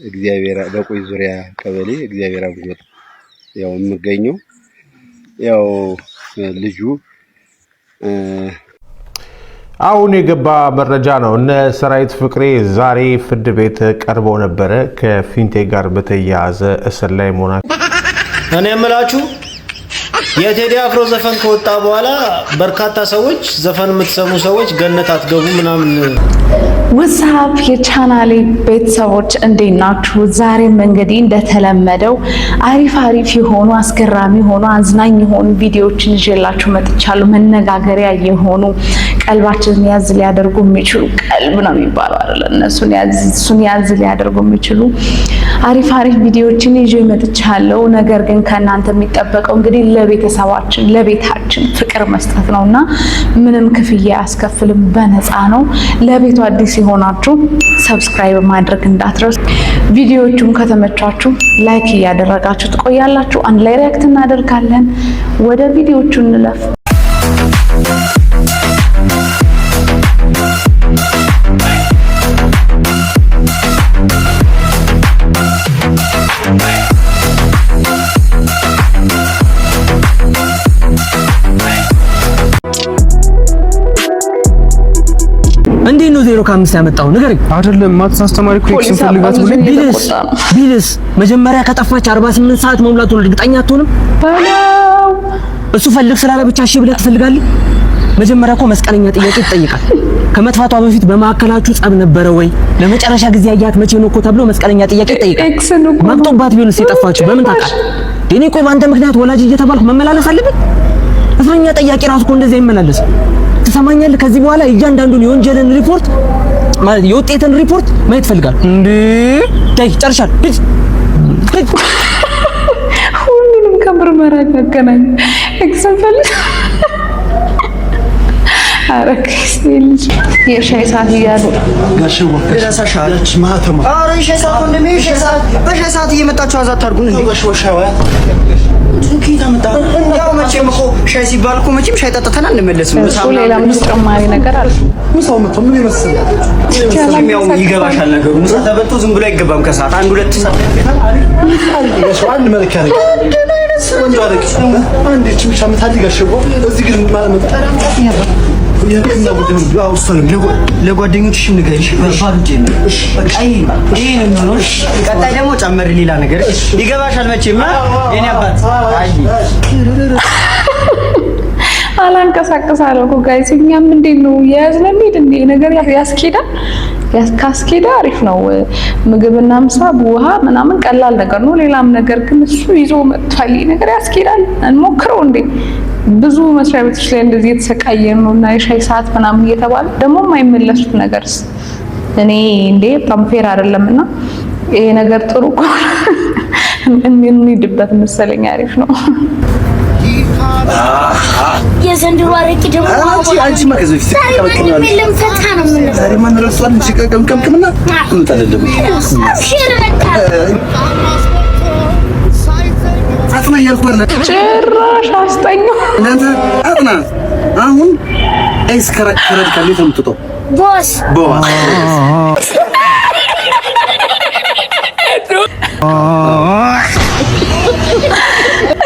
እግዚአብሔር በቆይ ዙሪያ ቀበሌ እግዚአብሔር አብሮት ያው የምገኘው ያው ልጁ አሁን የገባ መረጃ ነው። እነ ሰራዊት ፍቅሬ ዛሬ ፍርድ ቤት ቀርበው ነበረ ከፊንቴ ጋር በተያያዘ እስር ላይ መሆናቸው። እኔ የምላችሁ የቴዲ አፍሮ ዘፈን ከወጣ በኋላ በርካታ ሰዎች ዘፈን የምትሰሙ ሰዎች ገነት አትገቡ ምናምን። ወሳብ የቻናሌ ቤተሰቦች እንዴት ናችሁ? ዛሬም እንግዲህ እንደተለመደው አሪፍ የሆኑ አስገራሚ የሆኑ አዝናኝ የሆኑ ቪዲዮዎችን ይዤላችሁ መጥቻለሁ። መነጋገሪያ የሆኑ ቀልባችንን ያዝ ሊያደርጉ የሚችሉ ቀልብ ነው የሚባለው አይደል? እሱን ያዝ ሊያደርጉ የሚችሉ አሪፍ ቪዲዮዎችን ይዤ መጥቻለሁ። ነገር ግን ከእናንተ የሚጠበቀው እንግዲህ ለቤተሰባችን ለቤታችን ፍቅር መስጠት ነውና ምንም ክፍያ አያስከፍልም፣ በነፃ ነው። ለቤቱ አዲስ የሆናችሁ ሰብስክራይብ ማድረግ እንዳትረሱ። ቪዲዮዎቹም ከተመቻችሁ ላይክ እያደረጋችሁ ትቆያላችሁ። አንድ ላይ ሪአክት እናደርጋለን። ወደ ቪዲዮዎቹ እንለፍ። እንዴ ነው 0 ከ5 ያመጣው ነገር አይደለም። ማትስ አስተማሪ ኮሬክሽን ፈልጋት ቢልስ መጀመሪያ ከጠፋች 48 ሰዓት መሙላቱ እርግጠኛ አትሆንም? እሱ ፈልግ ስላለ ብቻ እሺ ብለህ ትፈልጋለህ? መጀመሪያ እኮ መስቀለኛ ጥያቄ ይጠይቃል። ከመጥፋቷ በፊት በማዕከላችሁ ጸብ ነበረ ወይ? ለመጨረሻ ጊዜ ያያት መቼ ነው እኮ ተብሎ መስቀለኛ ጥያቄ ይጠይቃል። መጥቶባት ቢሆንስ የጠፋችው በምን ታውቃለህ? እኔ ቆይ በአንተ ምክንያት ወላጅ እየተባልኩ መመላለስ አለብኝ? እስረኛ ጥያቄ ራሱ እኮ እንደዚህ አይመላለስም። ትሰማኛለህ? ከዚህ በኋላ እያንዳንዱን የወንጀልን ሪፖርት ማለት የውጤትን ሪፖርት ማየት ፈልጋለሁ። እንዴ ታይ ጨርሻለሁ። ሁሉንም ከምርመራ ያገናኝ ኤግዛምፕል አረክስ ልጅ የሻይ ሰዓት እያሉ ጋሽው ወከሻሻች ማተማ አረ ሻይ ሰዓት እንደምን በሻይ ሰዓት እየመጣችሁ አዛት አድርጉን እንዴ ጋሽው ቱኪታ መጣ። ያው መቼም እኮ ሻይ ሲባል እኮ መቼም ሻይ ጠጥተን አንመለስም። ሌላ ምን ተጨማሪ ነገር አለ? ምሳው መጥቶ ምን ይመስል ያው ይገባሻል ነገሩ። ምሳ ተበልቶ ዝም ብሎ አይገባም። ከሰዓት አንድ ሁለት ሰዓት አንድ መልክ ያለ ወንጆ አለክ አንድ ችምቻ መታልጋሽው እዚህ ግን ማለት ለጓደኞችሽም ንገሪሽ። ቀጣይ ደግሞ ጨመር ሌላ ነገር ይገባሻል መቼም የኔ አባት። አላንቀሳቀሳለሁ እኮ ጋይስ። እኛም እንዴት ነው የያዝነው? እንዴ ነገር ያስኬዳል። ካስኬዳ አሪፍ ነው። ምግብና ምሳ ውሃ ምናምን ቀላል ነገር ነው። ሌላም ነገር ግን እሱ ይዞ መጥቷል። ነገር ያስኬዳል። እንሞክረው እንዴ። ብዙ መስሪያ ቤቶች ላይ እንደዚህ የተሰቃየን ነውና የሻይ ሰዓት ምናምን እየተባለ ደግሞ የማይመለሱት ነገርስ እኔ እንዴ በጣም ፌር አይደለምና ይሄ ነገር ጥሩ እንሂድበት መሰለኝ። አሪፍ ነው። የዘንድሮ አረቂ ደግሞ አንቺ ማከዘው ይስተካከላል። ምንም ፈታ ነው ምን ዛሬ ማን ረሷል? ሲቀቀምከምከምና እንጠለለም አጥና ያልኩና ጭራሽ አስጠኛው እናንተ አጥና አሁን አይስከራ ከረድካለ ተምጥቶ ቦስ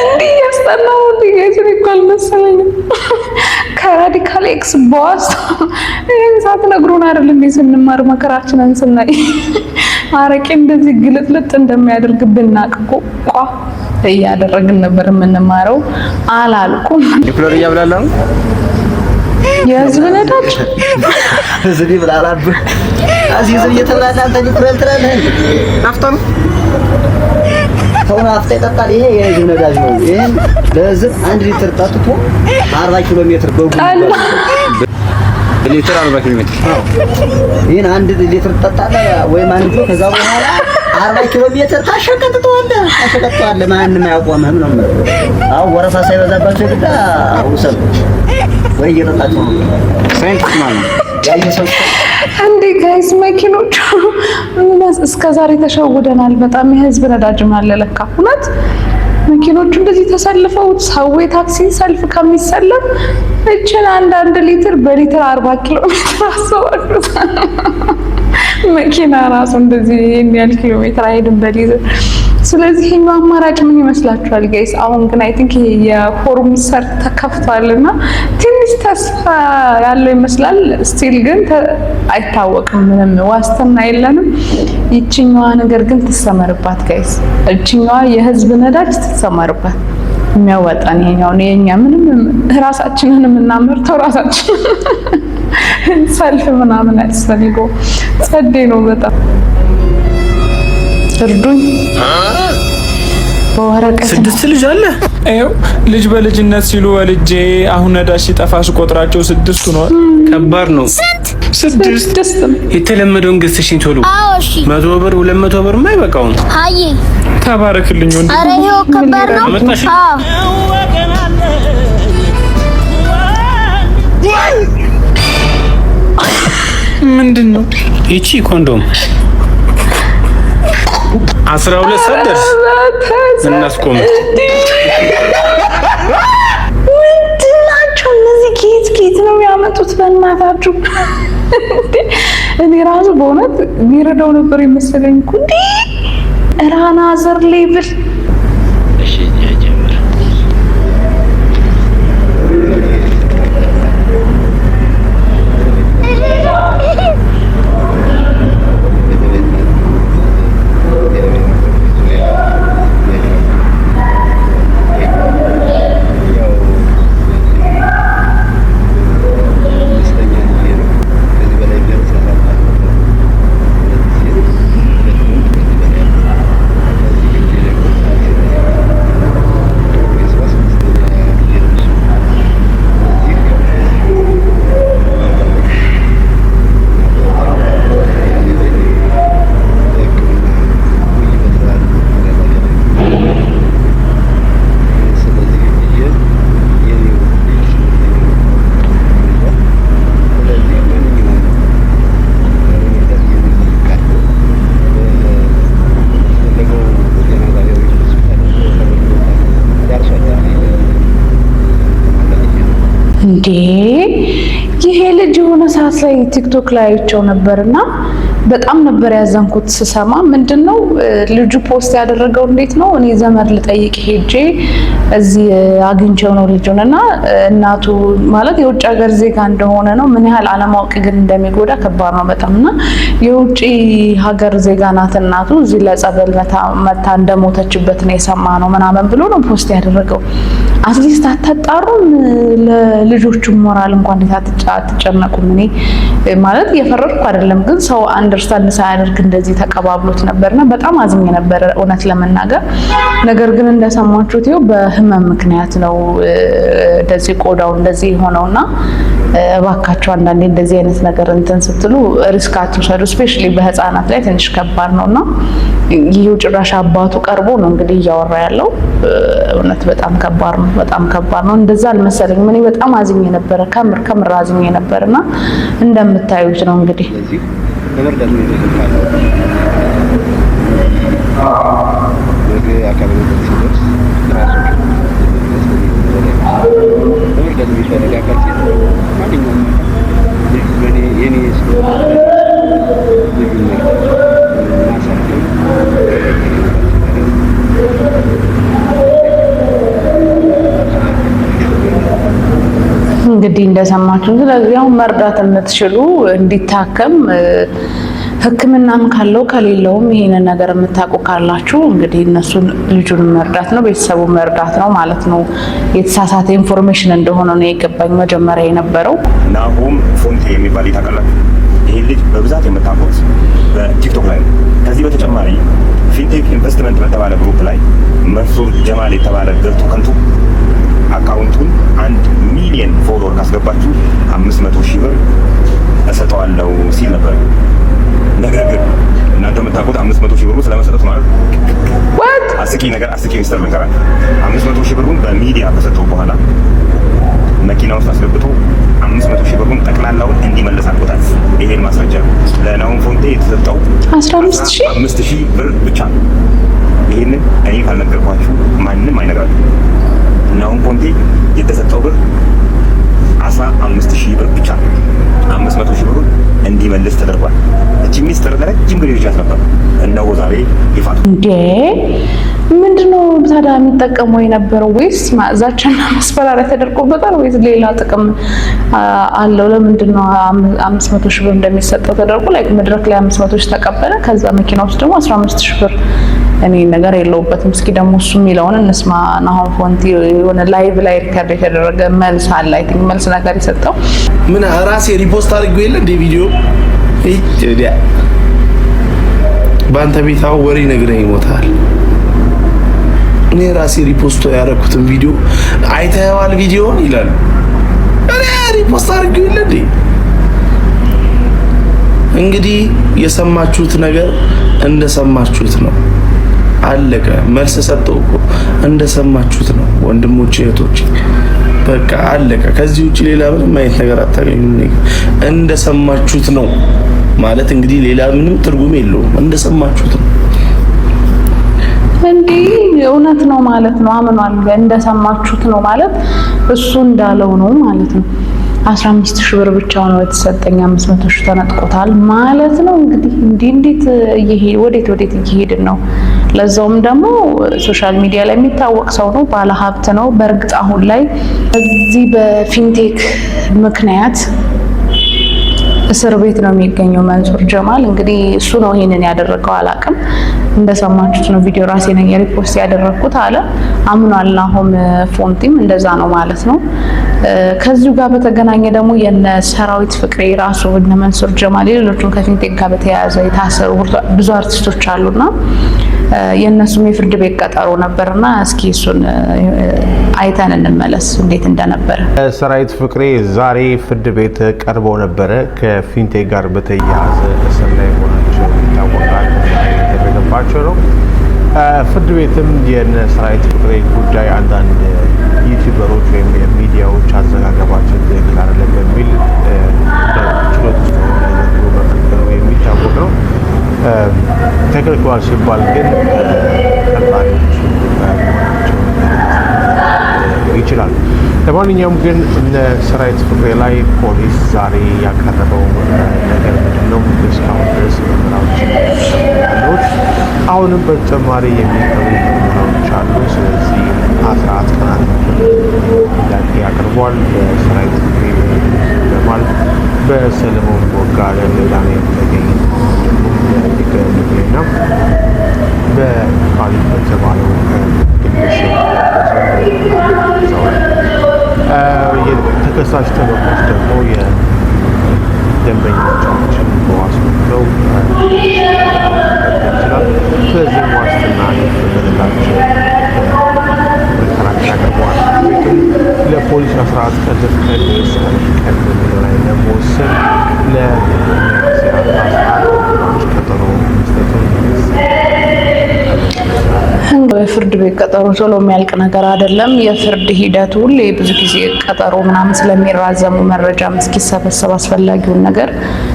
እንዴ ያስጠናው እንዴ የዚህ ይቆል መሰለኝ። ከራዲካል ኤክስ ቦስ ይሄን ሳትነግሩን አይደል እንዴ ስንማር መከራችንን ስናይ አረቄ እንደዚህ ግልጥልጥ እንደሚያደርግ ብናቅቆ እያደረግን ነበር የምንማረው። አላልኩም ዲፕሎር እያብላላ ነው የህዝብ ነዳጅ እዚህ ብላላብ አዚዝ እየተላላ አንተ ዲፕሎር ትላለህ። አፍተም ተውና አፍተ ይጠጣል። ይሄ የህዝብ ነዳጅ ነው። ይሄን ለህዝብ 1 ሊትር ጠጥቶ 40 ኪሎ ሜትር ሊትር 40 ኪሎ ሜትር ይሄን 1 ሊትር ጠጣለህ ወይም 1 ኪሎ ከዛ በኋላ 40 ኪሎ ሜትር ታሸቀጥተዋለህ። ማንንም አያቆምህም ነው ማለት። አሁን ወረፋ ሳይበዛባቸው ግዳ ውሰድ ወይ እየጠጣችሁ ነው ሳይንቲስት ማለት ነው ያየሰው አንዴ ጋይስ መኪኖች እስከዛሬ ተሸውደናል በጣም። የህዝብ ነዳጅ ማለለካ እውነት መኪኖቹ እንደዚህ ተሰልፈው ሰው ታክሲ ሰልፍ ከሚሰለፍ እችን 1 ሊትር በሊትር 40 ኪሎ ሜትር አሰዋችሁ መኪና ራሱ እንደዚህ የሚያል ኪሎ ሜትር አይሄድም በሊትር። ስለዚህ ይሄኛው አማራጭ ምን ይመስላችኋል ጋይስ? አሁን ግን አይ ቲንክ ይሄ የሆርሙዝ ሰርጥ ተከፍቷልና ትንሽ ተስፋ ያለው ይመስላል። ስቲል ግን አይታወቅም፣ ምንም ዋስትና የለንም። ይችኛዋ ነገር ግን ትሰመርባት ጋይስ፣ ይችኛዋ የህዝብ ነዳጅ ትሰመርባት። የሚያወጣን ይሄኛው ነው። የኛ ምንም ራሳችንን የምናመርተው ራሳችን ሰልፍ ምናምን አያስፈልገው። ጸዴ ነው በጣም እርዱኝ። በወረቀት 6 ልጅ አለ። ይኸው ልጅ በልጅነት ሲሉ ወልጄ አሁን ነዳጅ ሲጠፋ ስቆጥራቸው 6 ሆኗል። ከባድ ነው። 6 የተለመደውን ገዝተሽኝ ቶሎ 100 ብር 200 ብር አይበቃውም። አይ ተባረክልኝ ወንድ። አረ ይኸው ከባድ ነው። ምንድን ነው እቺ ኮንዶም 12 ሰደርስ እናስቆም። ምንድናቸው እነዚህ? ኬት ነው የሚያመጡት? በእናታችሁ እኔ ራሱ በእውነት የሚረዳው ነበር የመሰለኝ እኮ እንዴ! ራና ዘር ሌብል እንዴ! ይሄ ልጅ የሆነ ሰዓት ላይ ቲክቶክ ላይ አይቼው ነበርና በጣም ነበር ያዘንኩት ስሰማ። ምንድነው ልጁ ፖስት ያደረገው? እንዴት ነው እኔ ዘመድ ልጠይቅ ሄጄ እዚህ አግኝቼው ነው ልጁንና እናቱ ማለት የውጭ ሀገር ዜጋ እንደሆነ ነው። ምን ያህል አለማወቅ ግን እንደሚጎዳ ከባድ ነው በጣምና የውጭ ሀገር ዜጋ ናት እናቱ። እዚህ ለጸበል መታ እንደሞተችበት ነው የሰማ ነው ምናምን ብሎ ነው ፖስት ያደረገው። አትሊስት አታጣሩም? ለልጆቹ ሞራል እንኳን እንዴት አትጨነቁም? እኔ ማለት የፈረድኩ አይደለም፣ ግን ሰው አንደርስታንድ ሳያደርግ እንደዚህ ተቀባብሎት ነበርና በጣም አዝኜ ነበር እውነት ለመናገር። ነገር ግን እንደሰማችሁት ይኸው በህመም ምክንያት ነው እንደዚህ ቆዳው እንደዚህ ሆነውና እባካችሁ አንዳንዴ እንደዚህ አይነት ነገር እንትን ስትሉ ሪስክ አትውሰዱ። ስፔሻሊ በህፃናት ላይ ትንሽ ከባድ ነውና ይሄው ጭራሽ አባቱ ቀርቦ ነው እንግዲህ እያወራ ያለው። እውነት በጣም ከባድ ነው፣ በጣም ከባድ ነው። እንደዛ አልመሰለኝም። እኔ በጣም አዝኜ ነበረ፣ ከምር አዝኜ ነበርና እንደምታዩት ነው እንግዲህ እንግዲህ እንደሰማችሁ። ስለዚህ ያው መርዳት የምትችሉ እንዲታከም ሕክምናም ካለው ከሌለውም ይሄንን ነገር የምታውቁ ካላችሁ እንግዲህ እነሱን ልጁን መርዳት ነው፣ ቤተሰቡን መርዳት ነው ማለት ነው። የተሳሳተ ኢንፎርሜሽን እንደሆነ ነው የገባኝ መጀመሪያ የነበረው። ናሆም ፎንቴ የሚባል ታውቃላችሁ? ይሄ ልጅ በብዛት የምታውቁት በቲክቶክ ላይ ነው። ከዚህ በተጨማሪ ፊንቴክ ኢንቨስትመንት በተባለ ግሩፕ ላይ መንሱር ጀማል የተባለ ገብቶ ከንቱ አካውንቱን 1 ሚሊዮን ፎሎወር ካስገባችሁ 500,000 ብር እሰጠዋለሁ ሲል ነበር። ነገር ግን እናንተ የምታውቁት 500,000 ብሩ ስለመሰጠት ማለት አስቂ ነገር አስቂ ሚስተር ነገራል። 500,000 ብሩን በሚዲያ ከሰጠው በኋላ መኪና ውስጥ አስገብቶ 500,000 ብሩን ጠቅላላውን እንዲመለስ አድርጎታል። ይሄን ማስረጃ ለናሆም ፎንቴ የተሰጠው 15,000 ብር ብቻ። ይሄንን እኔ ካልነገርኳችሁ ማንም አይነግራችሁ። ናሆም ፎንቴ የተሰጠው ብር 15,000 ብር ብቻ። 500,000 ብሩን እንዲመልስ ተደርጓል። እቺ ሚስጥር ለረጅም ጊዜ ይዣት ነበር። እነሆ ዛሬ ይፋ እንዴ ምንድነው ታዲያ የሚጠቀመው የነበረው? ወይስ ማዛቻና ማስፈራሪያ ተደርጎበታል ወይስ ሌላ ጥቅም አለው? ለምንድነው 500 ሺህ ብር እንደሚሰጠው ተደርጎ ላይ መድረክ ላይ 500 ሺህ ተቀበለ። ከዛ መኪና ውስጥ ደግሞ 15 ሺህ ብር እኔ ነገር የለውበትም። እስኪ ደግሞ እሱ የሚለውን እንስማ። ናሆም ፎንቲ የሆነ ላይቭ ላይ ሪከርድ የተደረገ መልስ አለ። አይ ቲንክ መልስ ነገር የሰጠው ምን ራሴ ሪፖስት አድርጌው የለ እንደ ቪዲዮ ይዲያ ባንተ ቤታው ወሬ ነግረኝ ይሞታል። እኔ ራሴ ሪፖስት ያደረኩትን ቪዲዮ አይተኸዋል ቪዲዮን ይላል። እኔ ሪፖስት አድርጌው የለ እንዴ? እንግዲህ የሰማችሁት ነገር እንደሰማችሁት ነው። አለቀ። መልስ ሰጠው እኮ እንደሰማችሁት ነው ወንድሞቼ እህቶቼ፣ በቃ አለቀ። ከዚህ ውጪ ሌላ ምንም አይነት ነገር አታገኙም። እንደሰማችሁት ነው ማለት እንግዲህ ሌላ ምንም ትርጉም የለውም። እንደሰማችሁት ነው እንዴ እውነት ነው ማለት ነው። አምኗል። እንደሰማችሁት ነው ማለት እሱ እንዳለው ነው ማለት ነው። 15 ሺህ ብር ብቻ ነው የተሰጠኝ፣ 500 ሺህ ተነጥቆታል ማለት ነው። እንግዲህ እንዴት ወዴት እየሄድን ነው? ለዛውም ደግሞ ሶሻል ሚዲያ ላይ የሚታወቅ ሰው ነው፣ ባለ ሀብት ነው። በእርግጥ አሁን ላይ በዚህ በፊንቴክ ምክንያት እስር ቤት ነው የሚገኘው መንሱር ጀማል። እንግዲህ እሱ ነው ይሄንን ያደረገው፣ አላቅም። እንደሰማችሁት ነው። ቪዲዮ ራሴ ነኝ ሪፖስት ያደረኩት አለ። አምኗል። ናሆም ፎንቲም እንደዛ ነው ማለት ነው። ከዚሁ ጋር በተገናኘ ደግሞ የነ ሰራዊት ፍቅሬ ራሱ እነ መንሱር ጀማል ሌሎቹም ከፊንቴክ ጋር በተያያዘ የታሰሩ ብዙ አርቲስቶች አሉና የነሱም የፍርድ ቤት ቀጠሮ ነበርና እስኪ እሱን አይተን እንመለስ እንዴት እንደነበረ። ሰራዊት ፍቅሬ ዛሬ ፍርድ ቤት ቀርበው ነበረ። ከፊንቴክ ጋር በተያያዘ እስር ላይ ሆናቸው ይታወቃል። የተደረገባቸው ነው። ፍርድ ቤትም የነ ሰራዊት ፍቅሬ ጉዳይ አንዳንድ ዩቲዩበሮች ወይም የሚዲያዎች አዘጋገባቸው ትክክል አይደለም በሚል ችሎት ውስጥ ነው የሚታወቅ ነው። ተከልክሏል ሲባል ግን ተጠርጣሪዎች ይችላል። ለማንኛውም ግን እነ ሰራዊት ፍቅሬ ላይ ፖሊስ ዛሬ ያቀረበው ነገር ምንድነው? እስካሁን ድረስ ምርመራዎች ያሉት አሁንም በተጨማሪ የሚቀሩ ምርመራዎች አሉ። ስለዚህ 14 ቀናት ጥያቄ ያቀርቧል። በሰራዊት ፍቅሬ ጀማል፣ በሰለሞን ቦጋለ፣ በዳንኤል ተገኝ ና በካሊድ በተባለው ተከሳሽ ጠበቆች ደግሞ የደንበኞቻችን በዋስ ወጥተው ይችላል። ስለዚህም ዋስትና ይፈቀድላቸው መከራከሪያ አቅርበዋል። ቤትም ለፖሊስ 14 ቀን ፍቀድ ወይስ ቀን በሚለው ላይ ለመወሰን ለሚያዝያ 11 ቀጠሮ መስጠቱን የፍርድ ቤት ቀጠሮ ቶሎ የሚያልቅ ነገር አይደለም። የፍርድ ሂደቱ ሁሌ ብዙ ጊዜ ቀጠሮ ምናምን ስለሚራዘሙ መረጃም እስኪሰበሰብ አስፈላጊውን ነገር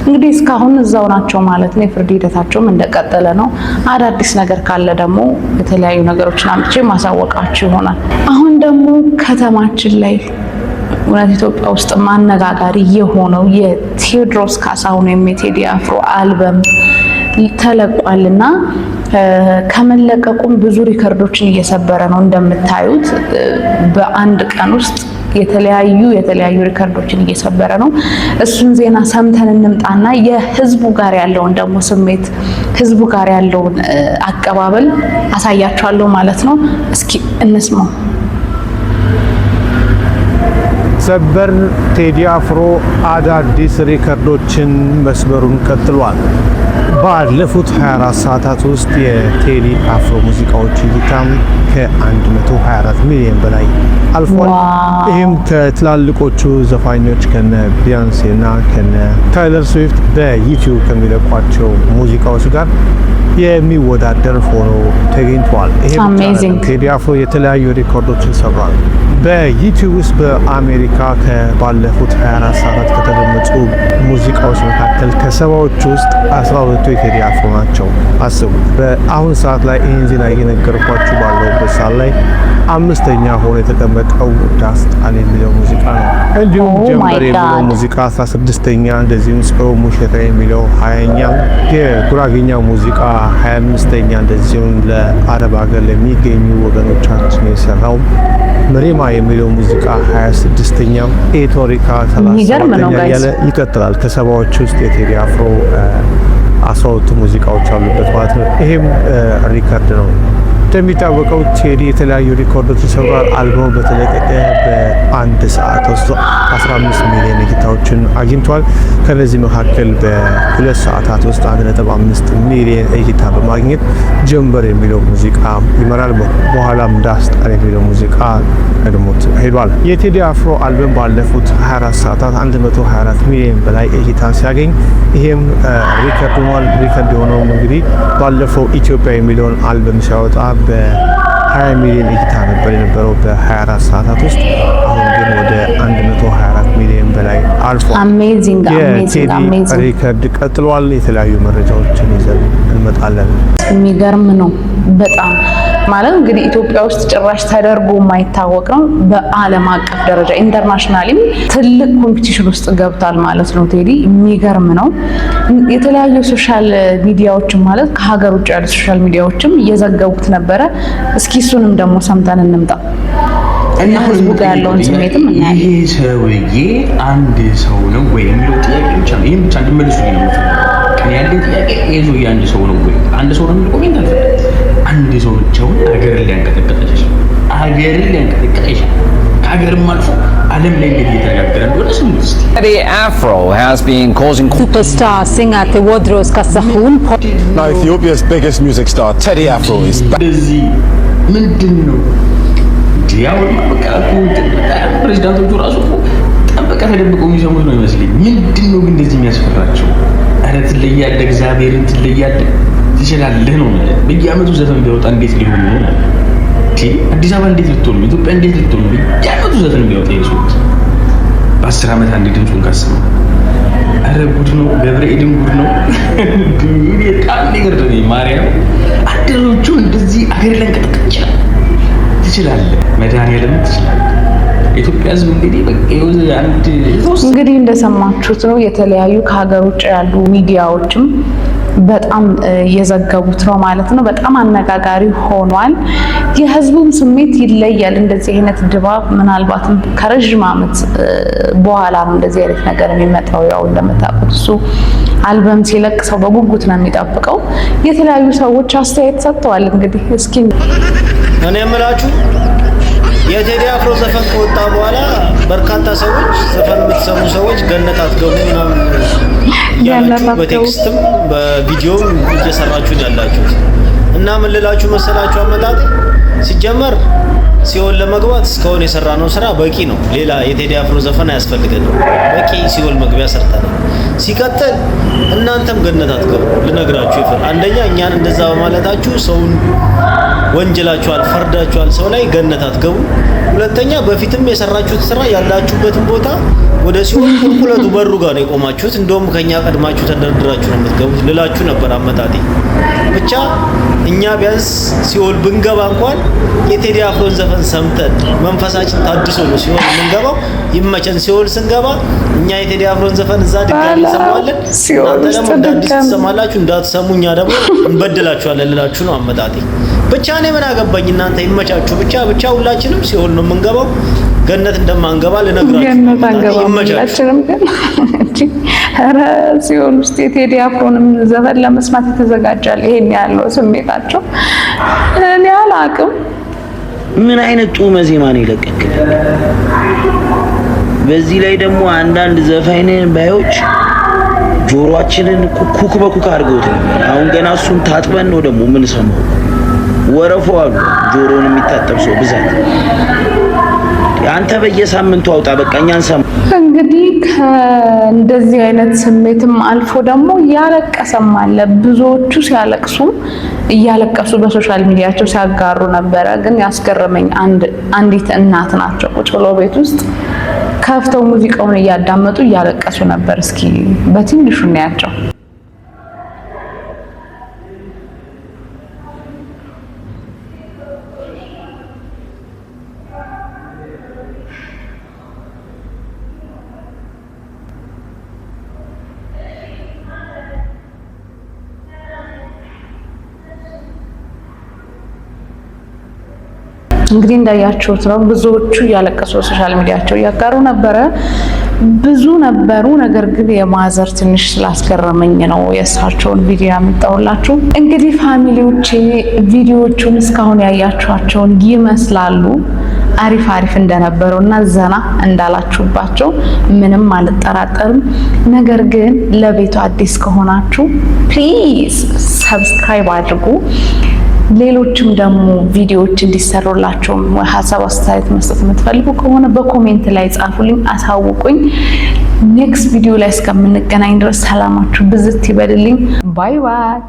እንግዲህ እስካሁን እዛው ናቸው ማለት ነው። የፍርድ ሂደታቸውም እንደቀጠለ ነው። አዳዲስ ነገር ካለ ደግሞ የተለያዩ ነገሮችን አምጥቼ ማሳወቃችሁ ይሆናል። አሁን ደግሞ ከተማችን ላይ እውነት ኢትዮጵያ ውስጥ ማነጋጋሪ የሆነው የቴዎድሮስ ካሳሁን ወይም የቴዲ አፍሮ አልበም ተለቋልና ከመለቀቁም ብዙ ሪከርዶችን እየሰበረ ነው። እንደምታዩት በአንድ ቀን ውስጥ የተለያዩ ሪከርዶችን እየሰበረ ነው። እሱን ዜና ሰምተን እንምጣና የህዝቡ ጋር ያለውን ደግሞ ስሜት ህዝቡ ጋር ያለውን አቀባበል አሳያችኋለሁ ማለት ነው። እስኪ እንስማው። ሰበር ቴዲ አፍሮ አዳዲስ ሪከርዶችን መስበሩን ቀጥሏል። ባለፉት 24 ሰዓታት ውስጥ የቴዲ አፍሮ ሙዚቃዎች እይታም ከ124 ሚሊዮን በላይ አልፏል። ይህም ከትላልቆቹ ዘፋኞች ከነ ቢያንሴ እና ከነ ታይለር ስዊፍት በዩቲዩብ ከሚለቋቸው ሙዚቃዎች ጋር የሚወዳደር ሆኖ ተገኝቷል። ይሄም ቴዲ አፍሮ የተለያዩ ሪከርዶችን ሰብሯል። በዩቲዩብ ውስጥ በአሜሪካ ከባለፉት 24 ሰዓታት ከተደመጡ ሙዚቃዎች መካከል ከሰባዎቹ ውስጥ 12 የቴዲ አፍሮ ናቸው። አስቡት። በአሁን ሰዓት ላይ ይህን ዜና እየነገርኳችሁ ባለሁበት ሰዓት ላይ 5ኛ ሆኖ የተቀመጠው ዳስጣን የሚለው ሙዚቃ ነው። እንዲሁም ጀምበር የሚለው ሙዚቃ 16ኛ፣ እንደዚሁም ጽሮ ሙሽራ የሚለው 20ኛ፣ የጉራጌኛ ሙዚቃ 25ኛ፣ እንደዚሁም ለአረብ ሀገር ለሚገኙ ወገኖቻችን የሰራው መሪማ የሚለው ሙዚቃ 26ኛ፣ ኤቶሪካ 37ኛ ያለ ይቀጥላል። ከሰባዎች ውስጥ የቴዲ አፍሮ 12 ሙዚቃዎች አሉበት ማለት ነው። ይሄም ሪከርድ ነው። እንደሚታወቀው ቴዲ የተለያዩ ሪኮርዶችን ሰብሯል። አልበሙ በተለቀቀ በአንድ ሰዓት ውስጥ 15 ሚሊዮን እይታዎችን አግኝቷል። ከነዚህ መካከል በ2 ሰዓታት ውስጥ 1.5 ሚሊዮን እይታ በማግኘት ጀምበር የሚለው ሙዚቃ ይመራል። በኋላም ዳስጣን የሚለው ሙዚቃ ቀድሞት ሄዷል። የቴዲ አፍሮ አልበም ባለፉት 24 ሰዓታት 124 ሚሊዮን በላይ እይታ ሲያገኝ ይሄም ሪከርድ ሆኗል። ሪከርድ የሆነው እንግዲህ ባለፈው ኢትዮጵያ የሚለውን አልበም ሲያወጣ በ20 ሚሊዮን እይታ ነበር የነበረው በ24 ሰዓታት ውስጥ። አሁን ግን ወደ 124 ሚሊዮን በላይ አልፏል። አሜዚንግ ሪከርድ ቀጥሏል። የተለያዩ መረጃዎችን ይዘን እንመጣለን። የሚገርም ነው በጣም ማለት እንግዲህ ኢትዮጵያ ውስጥ ጭራሽ ተደርጎ የማይታወቅ ነው። በዓለም አቀፍ ደረጃ ኢንተርናሽናሊም ትልቅ ኮምፒቲሽን ውስጥ ገብቷል ማለት ነው። ቴዲ የሚገርም ነው። የተለያዩ ሶሻል ሚዲያዎችም ማለት ከሀገር ውጭ ያሉ ሶሻል ሚዲያዎችም እየዘገቡት ነበረ። እስኪ እሱንም ደግሞ ሰምተን እንምጣ እና ህዝቡ ጋር ያለውን ስሜትም እናያለን። ይሄ ሰውዬ አንድ ሰው ነው ወይ የሚለው ጥያቄ ብቻ ነው። ይሄን ብቻ እንድመልሱልኝ ነው የምፈልገው። ያለኝ ጥያቄ ይሄ ሰውዬ አንድ ሰው ነው ወይ አንድ ሰው ነው የሚለው ኮሜንት አለ። አንድ ሰው ብቻውን ሀገርን ሊያንቀጠቅጥ ይችላል። ሀገርን ሊያንቀጠቅጥ ይችላል። ከሀገርም አልፎ ዓለም ላይ እንግዲህ እየተነጋገረ እንደሆነ ስሙ እስቲ። Teddy Afro has been causing superstar singer Tewodros Kasahun. Now Ethiopia's biggest music star Teddy Afro is እንደዚህ ምንድነው ዲያው በቃ ፕሬዝዳንቶቹ ራሱ በቃ ተደብቀው የሚሰሙት ነው ይመስለኝ። ምንድነው ግን እንደዚህ የሚያስፈራቸው? ኧረ ትለያለህ፣ እግዚአብሔርን ትለያለህ፣ ትችላለህ ነው ማለት። በየዓመቱ ዘፈን ቢያወጣ እንዴት ሊሆን ነው? አዲስ አበባ እንዴት ልትሆን ነው? ኢትዮጵያ እንዴት ልትሆን ነው? በየዓመቱ ዘፈን ቢያወጣ ይሱት በ10 ዓመት አንድ ድምፁን ካሰማ ኧረ ጉድ ነው። ገብርኤልን ጉድ ነው። ግን በጣም ነገር ነው። ማርያም አደሮቹ እንደዚህ አገር ለንቀጥቀጥ ይችላል። ትችላለህ፣ መድኃኒዓለም ትችላለህ። ኢትዮጵያ ሕዝብ እንግዲህ በቃ እንግዲህ እንደሰማችሁት ነው። የተለያዩ ከሀገር ውጭ ያሉ ሚዲያዎችም በጣም እየዘገቡት ነው ማለት ነው። በጣም አነጋጋሪ ሆኗል። የህዝቡም ስሜት ይለያል። እንደዚህ አይነት ድባብ ምናልባትም ከረጅም ዓመት በኋላ ነው እንደዚህ አይነት ነገር የሚመጣው። ያው እንደምታውቁት እሱ አልበም ሲለቅ ሰው በጉጉት ነው የሚጠብቀው። የተለያዩ ሰዎች አስተያየት ሰጥተዋል። እንግዲህ እስኪ እኔ የምላችሁ የቴዲ አፍሮ ዘፈን ከወጣ በኋላ በርካታ ሰዎች ዘፈን የምትሰሙ ሰዎች ገነት አትገቡ ምናምን ያላችሁ በቴክስትም በቪዲዮም እየሰራችሁ ያላችሁት እና ምን ልላችሁ መሰላችሁ አመጣጥ ሲጀመር ሲኦል ለመግባት እስካሁን የሰራነው ስራ በቂ ነው። ሌላ የቴዲ አፍሮ ዘፈን አያስፈልገንም። በቂ ሲኦል መግቢያ ሰርተናል። ሲቀጥል እናንተም ገነት አትገቡ ልነግራችሁ ይፈር አንደኛ እኛን እንደዛ በማለታችሁ ሰውን ወንጀላችኋል፣ ፈርዳችኋል። ሰው ላይ ገነት አትገቡ። ሁለተኛ በፊትም የሰራችሁት ስራ ያላችሁበትን ቦታ ወደ ሲኦል ቁልቁለቱ በሩ ጋር ነው የቆማችሁት። እንደውም ከኛ ቀድማችሁ ተደርድራችሁ ነው የምትገቡት ልላችሁ ነበር አመጣጤ። ብቻ እኛ ቢያንስ ሲኦል ብንገባ እንኳን የቴዲ አፍሮን ዘፈን ሰምተን መንፈሳችን ታድሶ ነው ሲኦል የምንገባው። ይመቸን ሲኦል ስንገባ እኛ የቴዲ አፍሮን ዘፈን እዛ ድጋሚ እንሰማዋለን። እናንተ ደግሞ እንዳዲስ ትሰማላችሁ። እንዳትሰሙ እኛ ደግሞ እንበድላችኋለን ልላችሁ ነው አመጣጤ። ብቻ እኔ ምን አገባኝ እናንተ ይመቻችሁ። ብቻ ሁላችንም ሲኦል ነው የምንገባው። ገነት እንደማንገባ ልነግራችሁ ሁላችንም ግን ኧረ ሲኦል ውስጥ የቴዲ አፍሮንም ዘፈን ለመስማት የተዘጋጃል። ይሄን ያለው ስሜታቸው እኔ አላቅም። ምን አይነት ጡመ ዜማ ነው የለቀቅን? በዚህ ላይ ደግሞ አንዳንድ ዘፋኝ ባዮች ጆሮአችንን ኩክ በኩክ አድርገውት ነበር። አሁን ገና እሱን ታጥበን ነው ደግሞ ምን ሰማው ወረፎ አሉ። ጆሮን የሚታጠብ ሰው ብዛት አንተ በየሳምንቱ አውጣ በቃ እኛን ሰማ። እንግዲህ ከእንደዚህ አይነት ስሜትም አልፎ ደግሞ ያለቀሰም አለ። ብዙዎቹ ሲያለቅሱ እያለቀሱ በሶሻል ሚዲያቸው ሲያጋሩ ነበረ። ግን ያስገረመኝ አንዲት እናት ናቸው። ቁጭ ብለው ቤት ውስጥ ከፍተው ሙዚቃውን እያዳመጡ እያለቀሱ ነበር። እስኪ በትንሹ እናያቸው። እንግዲህ እንዳያችሁት ነው ብዙዎቹ እያለቀሱ ሶሻል ሚዲያቸው እያጋሩ ነበረ። ብዙ ነበሩ። ነገር ግን የማዘር ትንሽ ስላስገረመኝ ነው የእሳቸውን ቪዲዮ ያመጣሁላችሁ። እንግዲህ ፋሚሊዎቼ ቪዲዮዎቹን እስካሁን ያያችኋቸውን ይመስላሉ። አሪፍ እንደነበሩና ዘና እንዳላችሁባቸው ምንም አልጠራጠርም። ነገር ግን ለቤቱ አዲስ ከሆናችሁ ፕሊዝ ሰብስክራይብ አድርጉ። ሌሎችም ደግሞ ቪዲዮዎች እንዲሰሩላችሁ ሀሳብ አስተያየት መስጠት የምትፈልጉ ከሆነ በኮሜንት ላይ ጻፉልኝ፣ አሳውቁኝ። ኔክስት ቪዲዮ ላይ እስከምንገናኝ ድረስ ሰላማችሁ ብዝት ይበልልኝ። ባይ ባይ።